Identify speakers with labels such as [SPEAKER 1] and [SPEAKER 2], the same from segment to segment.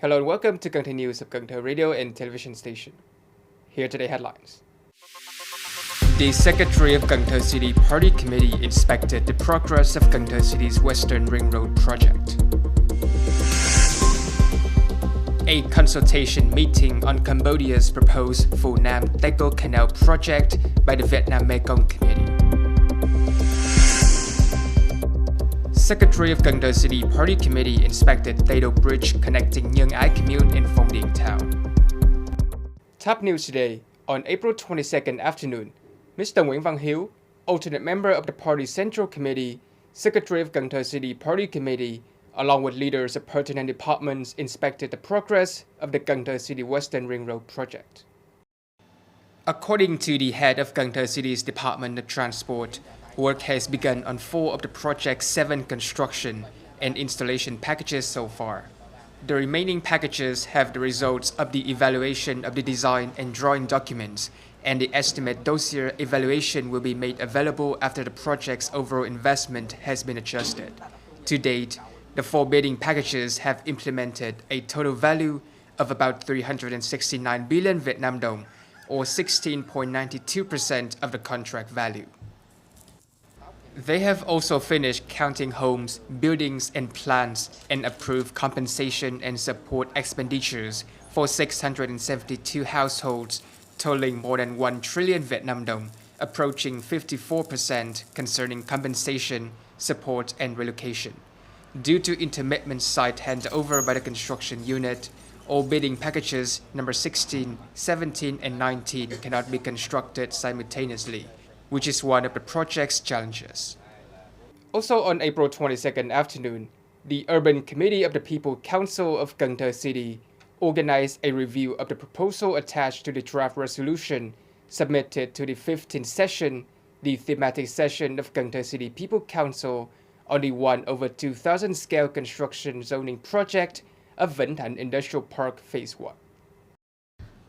[SPEAKER 1] Hello and welcome to Cần Thơ News of Cần Thơ Radio and Television Station. Here are today's headlines. The Secretary of Cần Thơ City Party Committee inspected the progress of Cần Thơ City's Western Ring Road project. A consultation meeting on Cambodia's proposed Phù Nam Techo Canal Project by the Vietnam Mekong Committee. Secretary of Cần Thơ City Party Committee inspected Tây Đô Bridge connecting Nhơn Ái commune and Phong Điền town. Top news today. On April 22nd afternoon, Mr. Nguyễn Văn Hiếu, alternate member of the party's Central Committee, Secretary of Cần Thơ City Party Committee, along with leaders of pertinent departments, inspected the progress of the Cần Thơ City Western Ring Road project. According to the head of Cần Thơ City's Department of Transport, work has begun on 4 of the project's 7 construction and installation packages so far. The remaining packages have the results of the evaluation of the design and drawing documents, and the estimate dossier evaluation will be made available after the project's overall investment has been adjusted. To date, the 4 bidding packages have implemented a total value of about 369 billion Vietnam dong, or 16.92% of the contract value. They have also finished counting homes, buildings and plants and approved compensation and support expenditures for 672 households, totaling more than 1 trillion Vietnam dong, approaching 54% concerning compensation, support and relocation. Due to intermittent site handover by the construction unit, all bidding packages number 16, 17 and 19 cannot be constructed simultaneously, which is one of the project's challenges. Also on April 22nd afternoon, the Urban Committee of the People Council of Cần Thơ City organized a review of the proposal attached to the draft resolution submitted to the 15th session, the thematic session of Cần Thơ City People Council on the 1/2000 scale construction zoning project of Vĩnh Thành Industrial Park Phase 1.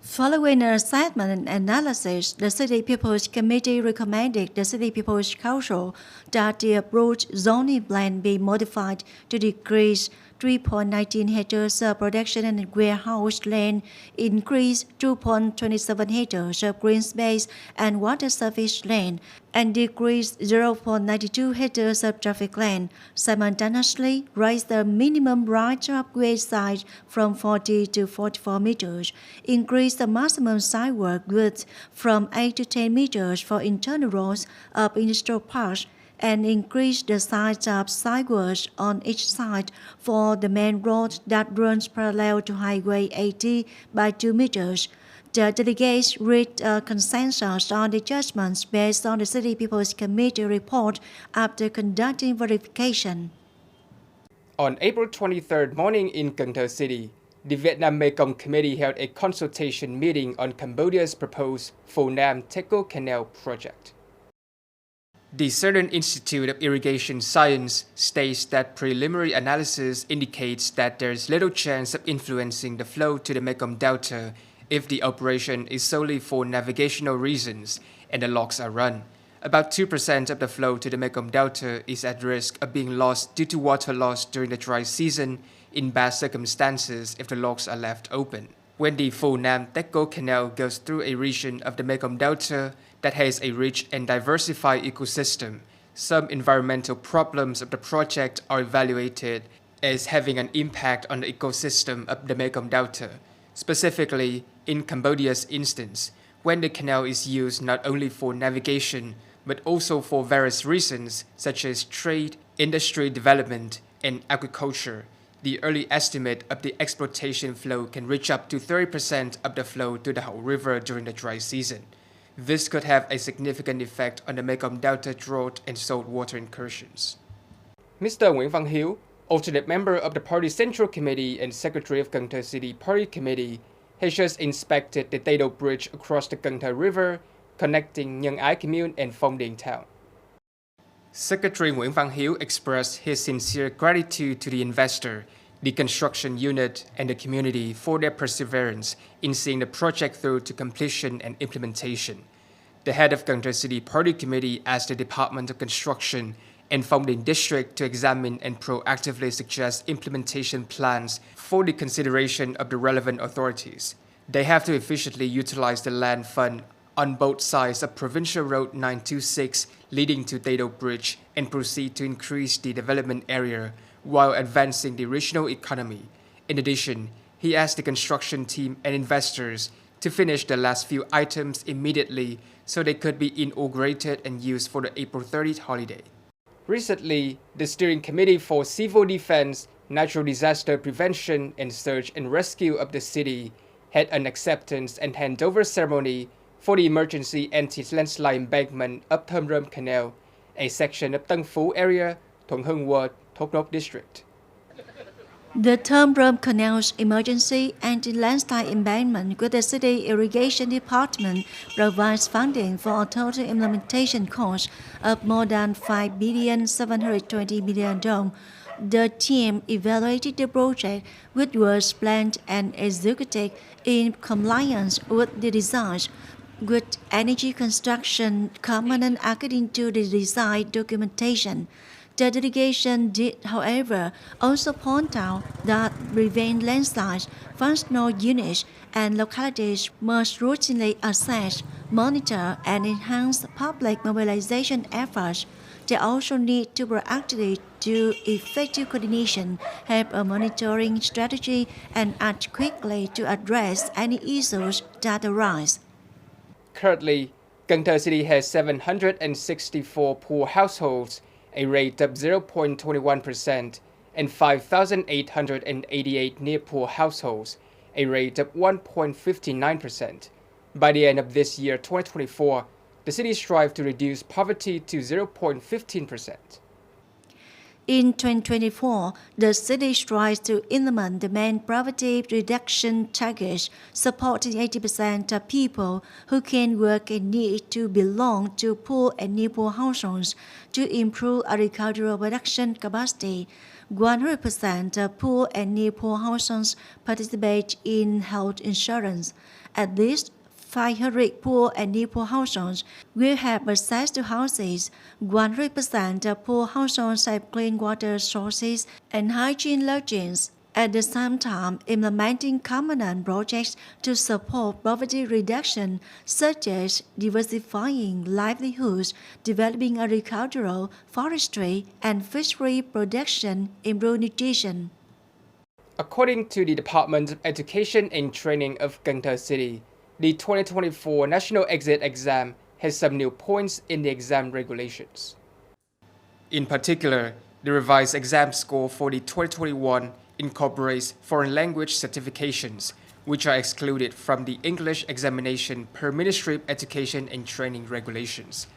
[SPEAKER 2] Following an assessment and analysis, the City People's Committee recommended the City People's Council that the approved zoning plan be modified to decrease 3.19 hectares of production and warehouse land, increase 2.27 hectares of green space and water surface land, and decrease 0.92 hectares of traffic land. Simultaneously, raise the minimum right to upgrade site from 40 to 44 meters, increase the maximum sidewalk width from 8 to 10 meters for internal roads of industrial parks, and increase the size of sidewalks on each side for the main road that runs parallel to Highway 80 by 2 meters. The delegates reached a consensus on the judgments based on the City People's Committee report after conducting verification.
[SPEAKER 1] On April 23rd morning in Cần Thơ City, the Vietnam Mekong Committee held a consultation meeting on Cambodia's proposed Phù Nam Techo Canal Project. The Southern Institute of Irrigation Science states that preliminary analysis indicates that there is little chance of influencing the flow to the Mekong Delta if the operation is solely for navigational reasons and the locks are run. About 2% of the flow to the Mekong Delta is at risk of being lost due to water loss during the dry season in bad circumstances if the locks are left open. When the Phù Nam Techo Canal goes through a region of the Mekong Delta that has a rich and diversified ecosystem, some environmental problems of the project are evaluated as having an impact on the ecosystem of the Mekong Delta. Specifically, in Cambodia's instance, when the canal is used not only for navigation but also for various reasons such as trade, industry development, and agriculture, the early estimate of the exploitation flow can reach up to 30% of the flow to the whole river during the dry season. This could have a significant effect on the Mekong Delta drought and saltwater incursions. Mr. Nguyễn Văn Hiếu, alternate member of the party's Central Committee and Secretary of Cần Thơ City Party Committee, has just inspected the Tây Đô Bridge across the Cần Thơ River, connecting Nhơn Ái commune and Phong Điền town. Secretary Nguyễn Văn Hiếu expressed his sincere gratitude to the investor, the construction unit, and the community for their perseverance in seeing the project through to completion and implementation. The head of Cần Thơ City Party Committee asked the Department of Construction and Phong Điền district to examine and proactively suggest implementation plans for the consideration of the relevant authorities. They have to efficiently utilize the land fund on both sides of Provincial Road 926 leading to Tây Đô Bridge and proceed to increase the development area while advancing the regional economy. In addition, he asked the construction team and investors to finish the last few items immediately so they could be inaugurated and used for the April 30th holiday. Recently, the Steering Committee for Civil Defense, Natural Disaster Prevention and Search and Rescue of the city had an acceptance and handover ceremony for the emergency anti-landslide embankment of Techo Canal, a section of Tân Phú area, Thuận Hưng Ward, Thốt Nốt district.
[SPEAKER 2] The Techo Canal's emergency anti-landslide embankment with the City Irrigation Department provides funding for a total implementation cost of more than 5,720 million dong. The team evaluated the project, which was planned and executed in compliance with the design, with energy construction component according to the design documentation. The delegation did, however, also point out that prevent landslides, functional units and localities must routinely assess, monitor, and enhance public mobilization efforts. They also need to proactively do effective coordination, have a monitoring strategy, and act quickly to address any issues that arise.
[SPEAKER 1] Currently, Cần Thơ City has 764 poor households, a rate of 0.21%, and 5,888 near poor households, a rate of 1.59%. By the end of this year, 2024, the city strives to reduce poverty to 0.15%.
[SPEAKER 2] In 2024, the city strives to implement the main poverty reduction targets, supporting 80% of people who can work and need to belong to poor and near-poor households to improve agricultural production capacity. 100% of poor and near-poor households participate in health insurance. At least 500 poor and near-poor households will have access to houses. 100% of poor households have clean water sources and hygiene lodgings. At the same time, implementing common projects to support poverty reduction, such as diversifying livelihoods, developing agricultural, forestry, and fishery production, improve nutrition.
[SPEAKER 1] According to the Department of Education and Training of Cần Thơ City, the 2024 National Exit Exam has some new points in the exam regulations. In particular, the revised exam score for the 2021 incorporates foreign language certifications, which are excluded from the English examination per Ministry of Education and Training regulations.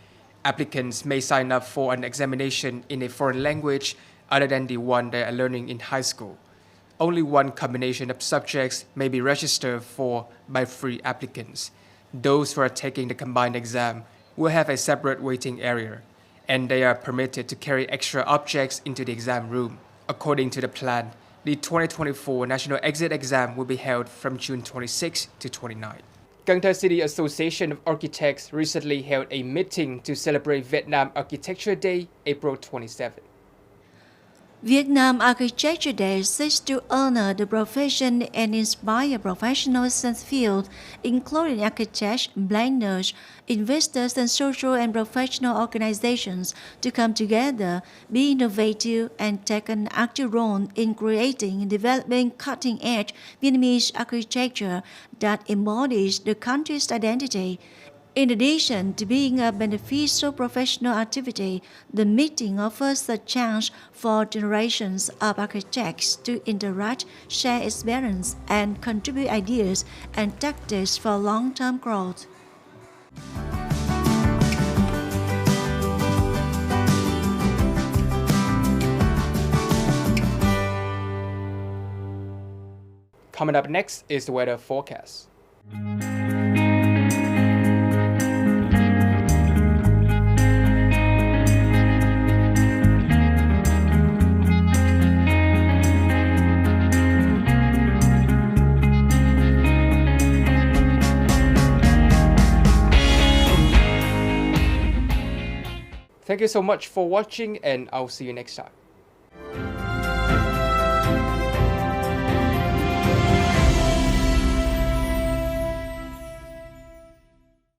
[SPEAKER 1] Applicants may sign up for an examination in a foreign language other than the one they are learning in high school. Only one combination of subjects may be registered for by free applicants. Those who are taking the combined exam will have a separate waiting area, and they are permitted to carry extra objects into the exam room. According to the plan, the 2024 National Exit Exam will be held from June 26 to 29. Cần Thơ City Association of Architects recently held a meeting to celebrate Vietnam Architecture Day, April 27.
[SPEAKER 2] Vietnam Architecture Day seeks to honor the profession and inspire professionals in the field, including architects, planners, investors, and social and professional organizations, to come together, be innovative, and take an active role in creating and developing cutting-edge Vietnamese architecture that embodies the country's identity. In addition to being a beneficial professional activity, the meeting offers a chance for generations of architects to interact, share experience, and contribute ideas and tactics for long-term growth.
[SPEAKER 1] Coming up next is the weather forecast. Thank you so much for watching, and I'll see you next time.